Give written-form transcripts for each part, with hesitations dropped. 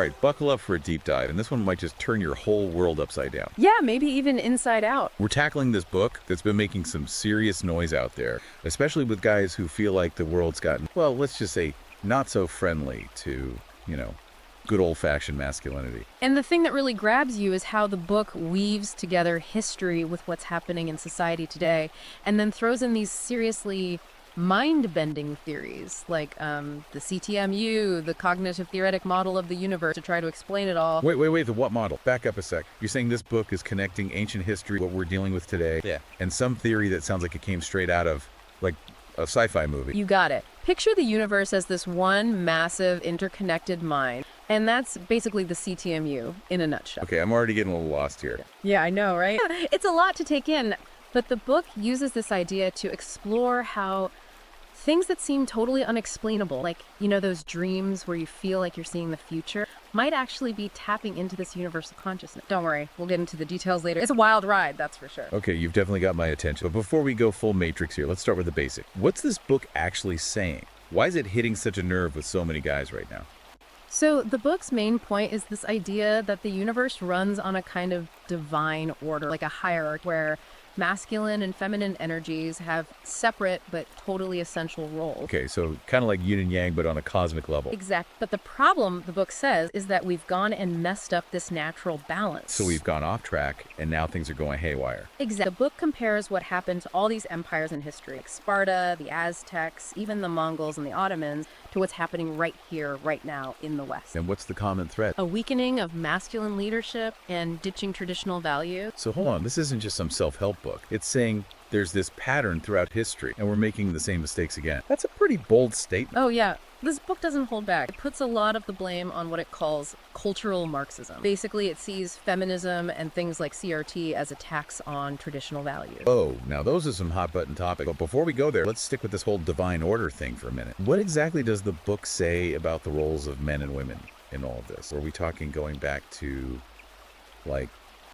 right, buckle up for a deep dive, and this one might just turn your whole world upside down. Yeah, maybe even inside out. We're tackling this book that's been making some serious noise out there, especially with guys who feel like the world's gotten, well, let's just say, not so friendly to, good old-fashioned masculinity. And the thing that really grabs you is how the book weaves together history with what's happening in society today, and then throws in these seriously mind-bending theories, like the C.T.M.U, the cognitive theoretic model of the universe, to try to explain it all. Wait, the what model? Back up a sec. You're saying this book is connecting ancient history, what we're dealing with today, and some theory that sounds like it came straight out of, like, a sci-fi movie. You got it. Picture the universe as this one massive interconnected mind, and that's basically the C.T.M.U in a nutshell. Okay, I'm already getting a little lost here. Yeah, I know, right? It's a lot to take in, but the book uses this idea to explore how things that seem totally unexplainable, like, those dreams where you feel like you're seeing the future, might actually be tapping into this universal consciousness. Don't worry, we'll get into the details later. It's a wild ride, that's for sure. Okay, you've definitely got my attention. But before we go full Matrix here, let's start with the basic. What's this book actually saying? Why is it hitting such a nerve with so many guys right now? So the book's main point is this idea that the universe runs on a kind of divine order, like a hierarchy where masculine and feminine energies have separate but totally essential roles. Okay, so kind of like yin and yang, but on a cosmic level. Exactly. But the problem, the book says, is that we've gone and messed up this natural balance. So we've gone off track, and now things are going haywire. Exactly. The book compares what happened to all these empires in history, like Sparta, the Aztecs, even the Mongols and the Ottomans, to what's happening right here, right now, in the West. And what's the common thread? A weakening of masculine leadership and ditching traditional values. So hold on, this isn't just some self-help book. It's saying there's this pattern throughout history, and we're making the same mistakes again. That's a pretty bold statement. Oh, yeah. This book doesn't hold back. It puts a lot of the blame on what it calls cultural Marxism. Basically, it sees feminism and things like CRT as attacks on traditional values. Oh, now those are some hot-button topics. But before we go there, let's stick with this whole divine order thing for a minute. What exactly does the book say about the roles of men and women in all of this? Are we talking going back to, like,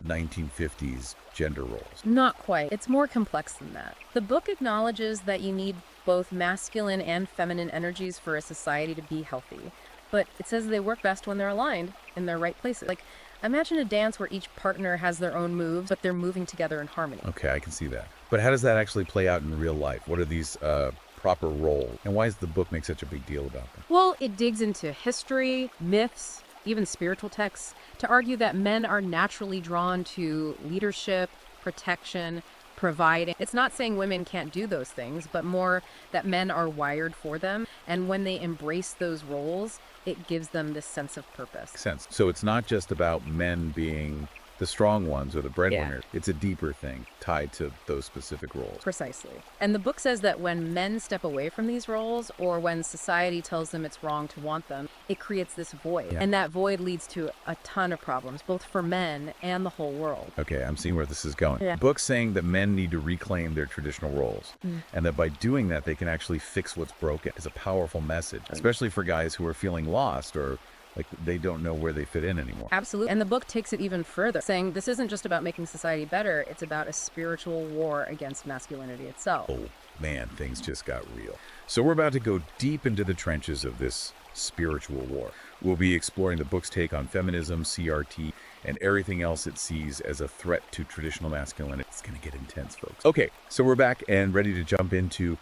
1950s gender roles? Not quite. It's more complex than that. The book acknowledges that you need both masculine and feminine energies for a society to be healthy. But it says they work best when they're aligned in their right places. Like, imagine a dance where each partner has their own moves, but they're moving together in harmony. Okay, I can see that. But how does that actually play out in real life? What are these proper roles? And why does the book make such a big deal about them? Well, it digs into history, myths, even spiritual texts, to argue that men are naturally drawn to leadership, protection, providing. It's not saying women can't do those things, but more that men are wired for them. And when they embrace those roles, it gives them this sense of purpose. Sense. So it's not just about men being the strong ones or the breadwinners. It's a deeper thing tied to those specific roles. Precisely. And the book says that when men step away from these roles, or when society tells them it's wrong to want them, it creates this void. Yeah. And that void leads to a ton of problems, both for men and the whole world. Okay, I'm seeing where this is going. Yeah. The book's saying that men need to reclaim their traditional roles, and that by doing that, they can actually fix what's broken. It's a powerful message, especially for guys who are feeling lost or like they don't know where they fit in anymore. Absolutely. And the book takes it even further, saying this isn't just about making society better, it's about a spiritual war against masculinity itself. Oh man, things just got real. So we're about to go deep into the trenches of this spiritual war. We'll be exploring the book's take on feminism, CRT, and everything else it sees as a threat to traditional masculinity. It's going to get intense, folks. Okay, so we're back and ready to jump into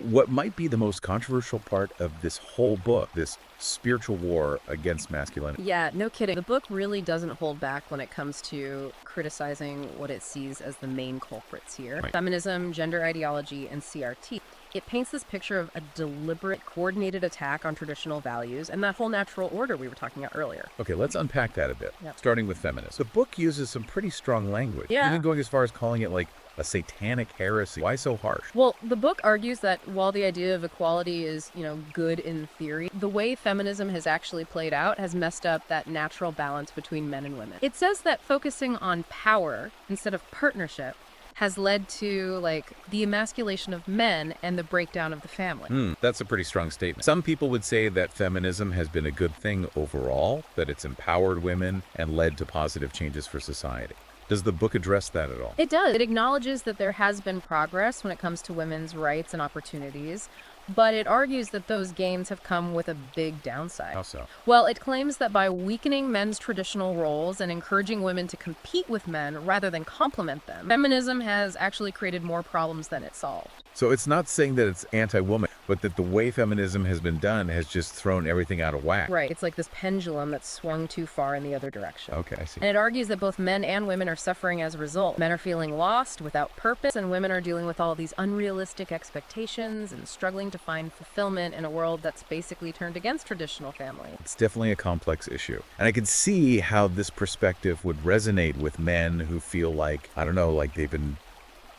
what might be the most controversial part of this whole book, this spiritual war against masculinity. Yeah, no kidding. The book really doesn't hold back when it comes to criticizing what it sees as the main culprits here. Right. Feminism, gender ideology, and CRT. It paints this picture of a deliberate, coordinated attack on traditional values and that whole natural order we were talking about earlier. Okay, let's unpack that a bit, Yep. starting with feminism. The book uses some pretty strong language, Yeah. even going as far as calling it like a satanic heresy. Why so harsh? Well, the book argues that while the idea of equality is, good in theory, the way feminism has actually played out has messed up that natural balance between men and women. It says that focusing on power instead of partnership has led to, the emasculation of men and the breakdown of the family. That's a pretty strong statement. Some people would say that feminism has been a good thing overall, that it's empowered women and led to positive changes for society. Does the book address that at all? It does. It acknowledges that there has been progress when it comes to women's rights and opportunities, But it argues that those gains have come with a big downside. How so? Well, it claims that by weakening men's traditional roles and encouraging women to compete with men rather than complement them, feminism has actually created more problems than it solved. So it's not saying that it's anti-woman, but that the way feminism has been done has just thrown everything out of whack. Right. It's like this pendulum that's swung too far in the other direction. Okay, I see. And it argues that both men and women are suffering as a result. Men are feeling lost, without purpose, and women are dealing with all these unrealistic expectations and struggling to find fulfillment in a world that's basically turned against traditional family. It's definitely a complex issue. And I can see how this perspective would resonate with men who feel like, I don't know, like they've been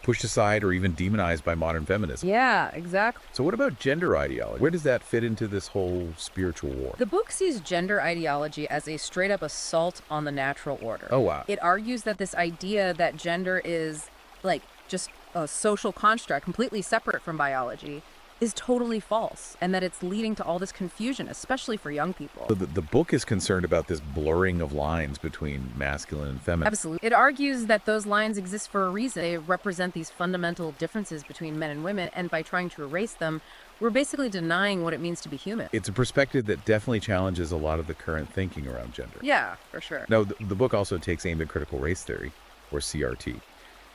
pushed aside or even demonized by modern feminism. Yeah, exactly. So what about gender ideology? Where does that fit into this whole spiritual war? The book sees gender ideology as a straight-up assault on the natural order. Oh, wow. It argues that this idea that gender is, like, just a social construct completely separate from biology is totally false, and that it's leading to all this confusion, especially for young people. So the book is concerned about this blurring of lines between masculine and feminine. Absolutely. It argues that those lines exist for a reason. They represent these fundamental differences between men and women, and by trying to erase them, we're basically denying what it means to be human. It's a perspective that definitely challenges a lot of the current thinking around gender. Yeah, for sure. Now, the book also takes aim at critical race theory, or CRT.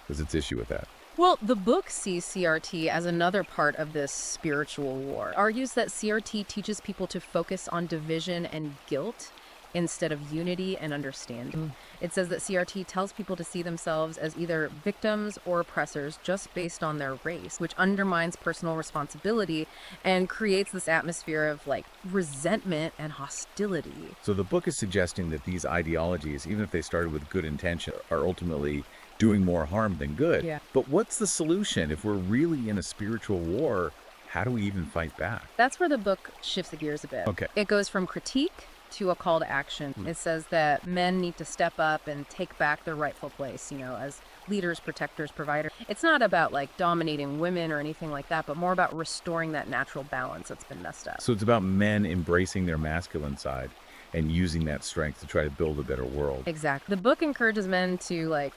There's its issue with that. Well, the book sees CRT as another part of this spiritual war. It argues that CRT teaches people to focus on division and guilt instead of unity and understanding. It says that CRT tells people to see themselves as either victims or oppressors just based on their race, which undermines personal responsibility and creates this atmosphere of like resentment and hostility. So the book is suggesting that these ideologies, even if they started with good intention, are ultimately doing more harm than good. Yeah. But what's the solution? If we're really in a spiritual war, how do we even fight back? That's where the book shifts the gears a bit. Okay. It goes from critique to a call to action. It says that men need to step up and take back their rightful place, as leaders, protectors, providers. It's not about like dominating women or anything like that, but more about restoring that natural balance that's been messed up. So it's about men embracing their masculine side and using that strength to try to build a better world. Exactly. The book encourages men to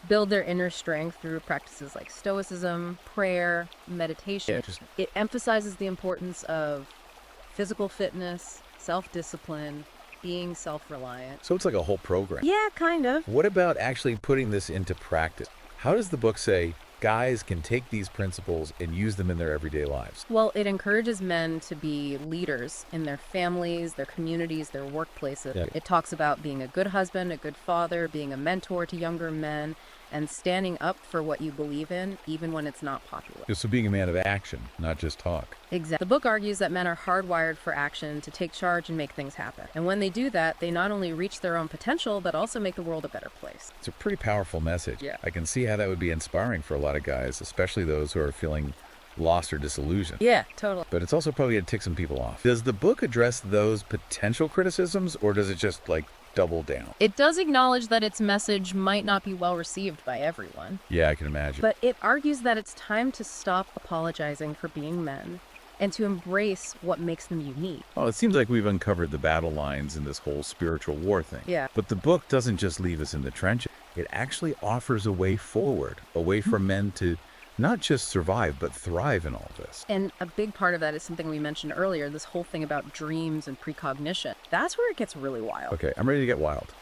build their inner strength through practices like stoicism, prayer, meditation. It emphasizes the importance of physical fitness, self-discipline, being self-reliant. So it's like a whole program. Yeah, kind of. What about actually putting this into practice? How does the book say guys can take these principles and use them in their everyday lives? Well, it encourages men to be leaders in their families, their communities, their workplaces. Yeah. It talks about being a good husband, a good father, being a mentor to younger men, and standing up for what you believe in, even when it's not popular. So being a man of action, not just talk. Exactly. The book argues that men are hardwired for action, to take charge and make things happen. And when they do that, they not only reach their own potential, but also make the world a better place. It's a pretty powerful message. Yeah. I can see how that would be inspiring for a lot of guys, especially those who are feeling lost or disillusioned. Yeah, totally. But it's also probably going to tick some people off. Does the book address those potential criticisms, or does it just double down? It does acknowledge that its message might not be well received by everyone. Yeah, I can imagine. But it argues that it's time to stop apologizing for being men and to embrace what makes them unique. Oh, it seems like we've uncovered the battle lines in this whole spiritual war thing. Yeah. But the book doesn't just leave us in the trenches. It actually offers a way forward, a way for men to not just survive, but thrive in all this. And a big part of that is something we mentioned earlier, this whole thing about dreams and precognition. That's where it gets really wild. Okay, I'm ready to get wild.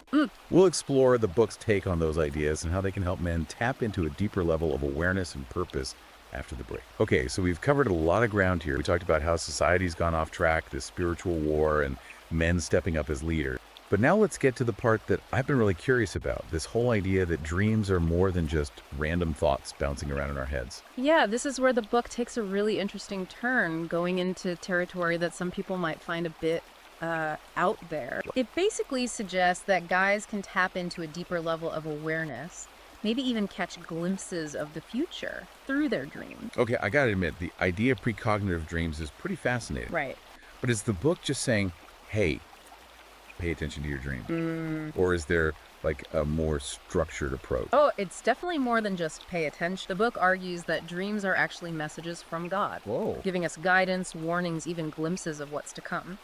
We'll explore the book's take on those ideas and how they can help men tap into a deeper level of awareness and purpose after the break. Okay, so we've covered a lot of ground here. We talked about how society's gone off track, this spiritual war, and men stepping up as leaders. But now let's get to the part that I've been really curious about, this whole idea that dreams are more than just random thoughts bouncing around in our heads. Yeah, this is where the book takes a really interesting turn, going into territory that some people might find a bit out there. It basically suggests that guys can tap into a deeper level of awareness, maybe even catch glimpses of the future through their dreams. Okay, I gotta admit, the idea of precognitive dreams is pretty fascinating. Right. But is the book just saying, hey, pay attention to your dreams? Or is there a more structured approach? Oh, it's definitely more than just pay attention. The book argues that dreams are actually messages from God. Whoa. Giving us guidance, warnings, even glimpses of what's to come.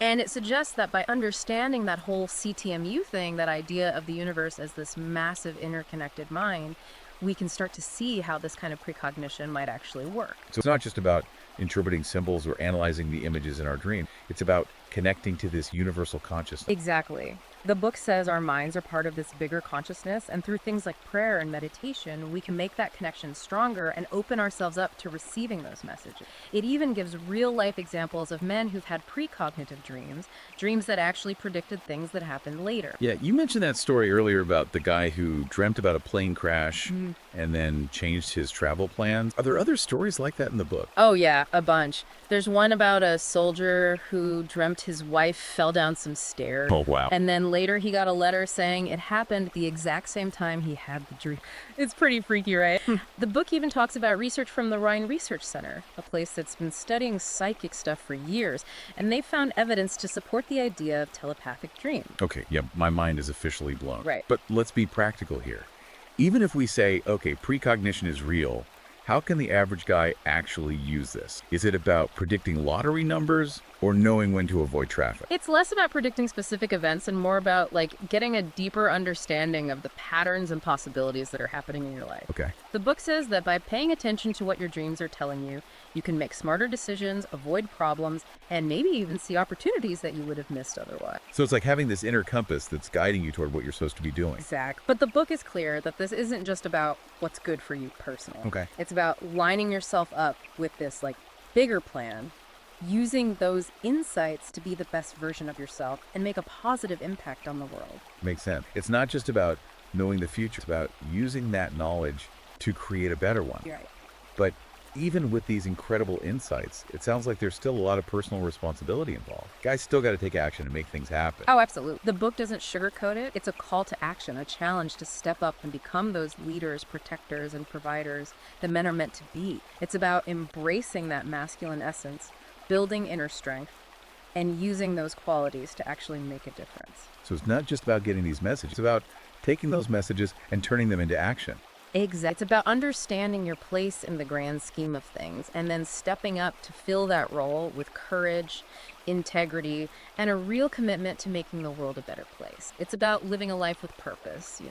And it suggests that by understanding that whole C.T.M.U thing, that idea of the universe as this massive interconnected mind, we can start to see how this kind of precognition might actually work. So it's not just about interpreting symbols or analyzing the images in our dream. It's about connecting to this universal consciousness. Exactly. The book says our minds are part of this bigger consciousness, and through things like prayer and meditation, we can make that connection stronger and open ourselves up to receiving those messages. It even gives real-life examples of men who've had precognitive dreams, dreams that actually predicted things that happened later. Yeah, you mentioned that story earlier about the guy who dreamt about a plane crash and then changed his travel plans. Are there other stories like that in the book? Oh yeah, a bunch. There's one about a soldier who dreamt his wife fell down some stairs. Oh, wow. And then later he got a letter saying it happened at the exact same time he had the dream. It's pretty freaky, right? The book even talks about research from the Rhine Research Center, a place that's been studying psychic stuff for years, and they found evidence to support the idea of telepathic dreams. Okay, yeah, my mind is officially blown. Right. But let's be practical here. Even if we say, okay, precognition is real, how can the average guy actually use this? Is it about predicting lottery numbers or knowing when to avoid traffic? It's less about predicting specific events and more about getting a deeper understanding of the patterns and possibilities that are happening in your life. Okay. The book says that by paying attention to what your dreams are telling you, you can make smarter decisions, avoid problems, and maybe even see opportunities that you would have missed otherwise. So it's like having this inner compass that's guiding you toward what you're supposed to be doing. Exact. But the book is clear that this isn't just about what's good for you personally. Okay. It's about lining yourself up with this bigger plan, using those insights to be the best version of yourself and make a positive impact on the world. Makes sense. It's not just about knowing the future. It's about using that knowledge to create a better one. You're right. But even with these incredible insights, it sounds like there's still a lot of personal responsibility involved. Guys still got to take action and make things happen. Oh, absolutely. The book doesn't sugarcoat it. It's a call to action, a challenge to step up and become those leaders, protectors, and providers that men are meant to be. It's about embracing that masculine essence, building inner strength, and using those qualities to actually make a difference. So it's not just about getting these messages. It's about taking those messages and turning them into action. Exactly. It's about understanding your place in the grand scheme of things and then stepping up to fill that role with courage, integrity, and a real commitment to making the world a better place. It's about living a life with purpose,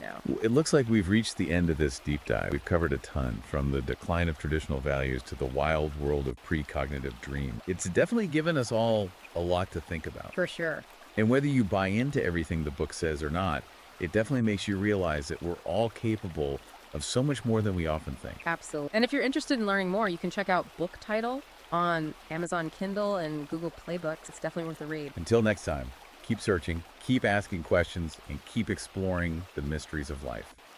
It looks like we've reached the end of this deep dive. We've covered a ton, from the decline of traditional values to the wild world of precognitive dream. It's definitely given us all a lot to think about. For sure. And whether you buy into everything the book says or not, it definitely makes you realize that we're all capable of so much more than we often think. Absolutely. And if you're interested in learning more, you can check out Book Title on Amazon Kindle and Google Play Books. It's definitely worth a read. Until next time, keep searching, keep asking questions, and keep exploring the mysteries of life.